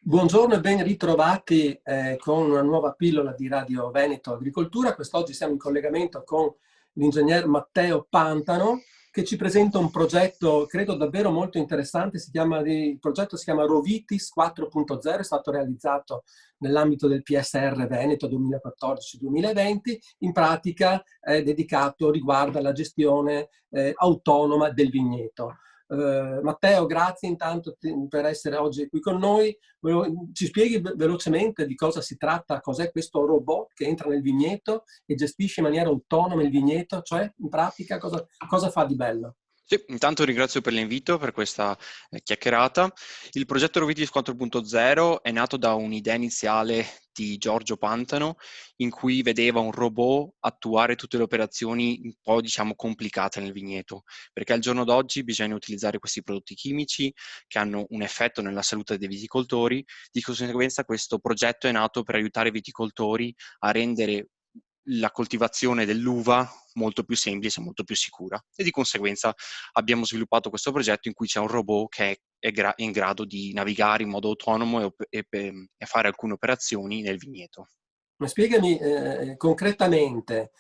Buongiorno e ben ritrovati con una nuova pillola di Radio Veneto Agricoltura. Quest'oggi siamo in collegamento con l'ingegner Matteo Pantano che ci presenta un progetto, credo davvero molto interessante. Il progetto si chiama Rovitis 4.0, è stato realizzato nell'ambito del PSR Veneto 2014-2020. In pratica è dedicato, riguarda la gestione autonoma del vigneto. Matteo, grazie intanto per essere oggi qui con noi. Ci spieghi velocemente di cosa si tratta, cos'è questo robot che entra nel vigneto e gestisce in maniera autonoma il vigneto, cioè in pratica cosa fa di bello? Sì, intanto ringrazio per l'invito, per questa chiacchierata. Il progetto Rovitis 4.0 è nato da un'idea iniziale di Giorgio Pantano, in cui vedeva un robot attuare tutte le operazioni un po', diciamo, complicate nel vigneto, perché al giorno d'oggi bisogna utilizzare questi prodotti chimici che hanno un effetto nella salute dei viticoltori. Di conseguenza questo progetto è nato per aiutare i viticoltori a rendere la coltivazione dell'uva molto più semplice, molto più sicura, e di conseguenza abbiamo sviluppato questo progetto in cui c'è un robot che è in grado di navigare in modo autonomo e fare alcune operazioni nel vigneto. Ma spiegami concretamente,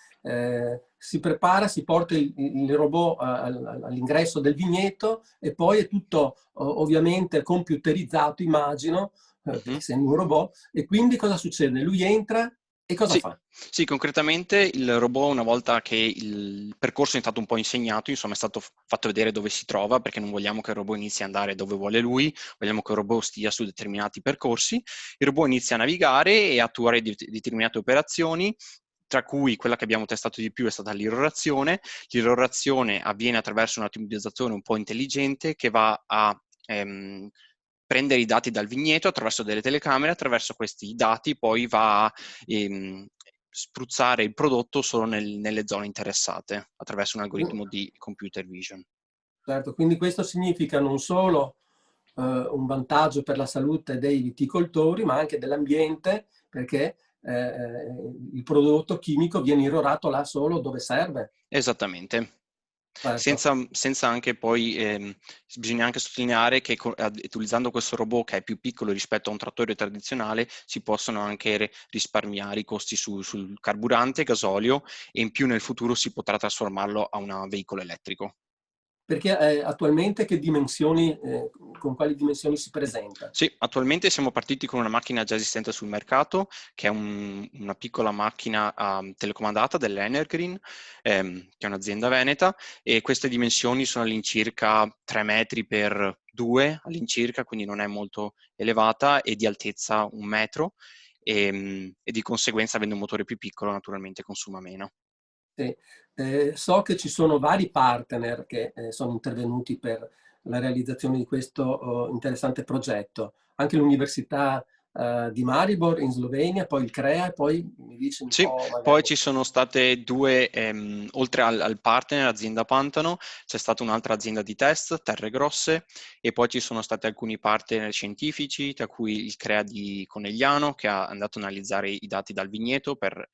si prepara, si porta il robot all'ingresso del vigneto e poi è tutto ovviamente computerizzato, immagino, Mhm. essendo un robot, e quindi cosa succede? Lui entra e cosa Sì, fa? sì, concretamente il robot, una volta che il percorso è stato un po' insegnato, insomma è stato fatto vedere dove si trova, perché non vogliamo che il robot inizi ad andare dove vuole lui, vogliamo che il robot stia su determinati percorsi. Il robot inizia a navigare e attuare determinate operazioni, tra cui quella che abbiamo testato di più è stata l'irrorazione. L'irrorazione avviene attraverso un'ottimizzazione un po' intelligente che va a prendere i dati dal vigneto attraverso delle telecamere, attraverso questi dati poi va a spruzzare il prodotto solo nelle zone interessate attraverso un algoritmo di computer vision. Certo, quindi questo significa non solo un vantaggio per la salute dei viticoltori, ma anche dell'ambiente, perché il prodotto chimico viene irrorato là solo dove serve. Esattamente. Certo. Senza anche poi, bisogna anche sottolineare che utilizzando questo robot che è più piccolo rispetto a un trattore tradizionale, si possono anche risparmiare i costi sul carburante, gasolio, e in più nel futuro si potrà trasformarlo a un veicolo elettrico. Perché attualmente con quali dimensioni si presenta? Sì, attualmente siamo partiti con una macchina già esistente sul mercato, che è una piccola macchina telecomandata dell'Energreen, che è un'azienda veneta, e queste dimensioni sono all'incirca 3 metri per 2 all'incirca, quindi non è molto elevata, e di altezza 1 metro, e di conseguenza, avendo un motore più piccolo, naturalmente consuma meno. Sì. So che ci sono vari partner che sono intervenuti per la realizzazione di questo interessante progetto. Anche l'Università di Maribor in Slovenia, poi il CREA, e poi mi dici un Sì, po' poi magari. ci sono state due, oltre al partner, azienda Pantano, c'è stata un'altra azienda di test, Terre Grosse, e poi ci sono stati alcuni partner scientifici, tra cui il CREA di Conegliano, che è andato a analizzare i dati dal vigneto per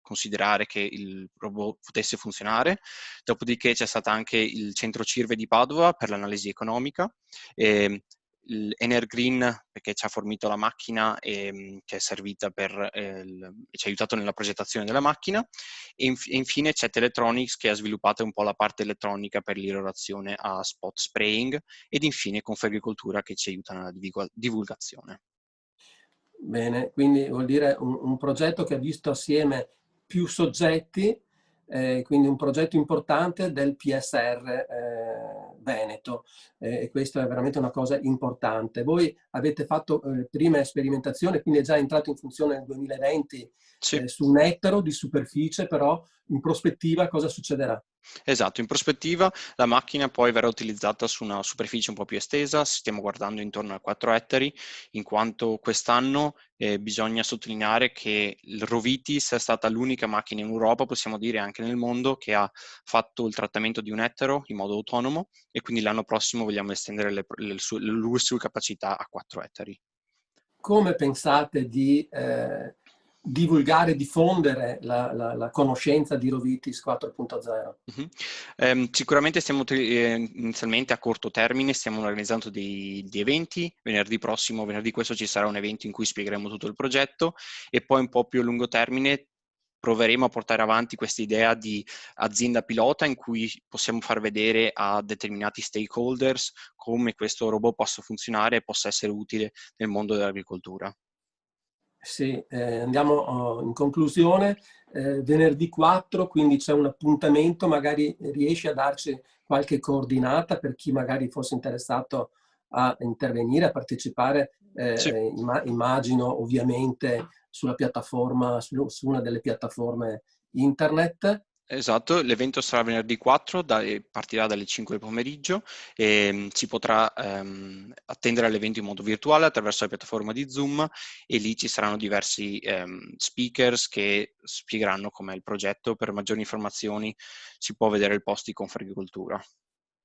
considerare che il robot potesse funzionare. Dopodiché c'è stato anche il centro CIRVE di Padova per l'analisi economica, e l'Energreen perché ci ha fornito la macchina che è servita ci ha aiutato nella progettazione della macchina, e infine c'è Teletronics che ha sviluppato un po' la parte elettronica per l'irrorazione a spot spraying, ed infine Confagricoltura che ci aiuta nella divulgazione. Bene, quindi vuol dire un progetto che ha visto assieme più soggetti, quindi un progetto importante del PSR Veneto, e questo è veramente una cosa importante. Voi avete fatto prima sperimentazione, quindi è già entrato in funzione nel 2020 Sì. su un ettaro di superficie, però in prospettiva cosa succederà? Esatto, in prospettiva la macchina poi verrà utilizzata su una superficie un po' più estesa, stiamo guardando intorno a 4 ettari, in quanto quest'anno bisogna sottolineare che il Rovitis è stata l'unica macchina in Europa, possiamo dire anche nel mondo, che ha fatto il trattamento di un ettaro in modo autonomo, e quindi l'anno prossimo vogliamo estendere le sue capacità a 4 ettari. Come pensate di divulgare, diffondere la conoscenza di Rovitis 4.0? Sicuramente stiamo inizialmente a corto termine, stiamo organizzando degli eventi. Venerdì prossimo, venerdì questo, ci sarà un evento in cui spiegheremo tutto il progetto, e poi un po' più a lungo termine proveremo a portare avanti questa idea di azienda pilota in cui possiamo far vedere a determinati stakeholders come questo robot possa funzionare e possa essere utile nel mondo dell'agricoltura. Sì, andiamo in conclusione. Venerdì 4, quindi c'è un appuntamento, magari riesci a darci qualche coordinata per chi magari fosse interessato a intervenire, a partecipare, Sì. immagino ovviamente sulla piattaforma, su una delle piattaforme internet. Esatto, l'evento sarà venerdì 4, partirà dalle 5 del pomeriggio e si potrà attendere all'evento in modo virtuale attraverso la piattaforma di Zoom, e lì ci saranno diversi speakers che spiegheranno com'è il progetto. Per maggiori informazioni si può vedere il post di Confagricoltura.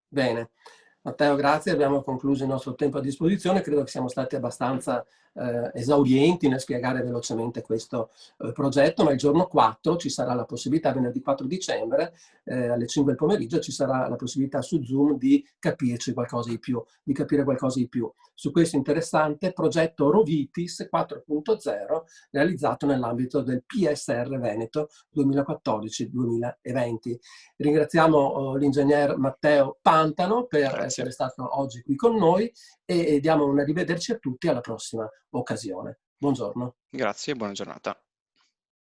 Bene. Matteo, grazie, abbiamo concluso il nostro tempo a disposizione, credo che siamo stati abbastanza esaurienti nel spiegare velocemente questo progetto, ma il giorno 4 ci sarà la possibilità, venerdì 4 dicembre, alle 5 del pomeriggio, ci sarà la possibilità su Zoom di capirci qualcosa di più, di capire qualcosa di più su questo interessante progetto Rovitis 4.0 realizzato nell'ambito del PSR Veneto 2014-2020. Ringraziamo l'ingegner Matteo Pantano per essere stato oggi qui con noi e diamo un arrivederci a tutti alla prossima occasione. Buongiorno. Grazie e buona giornata.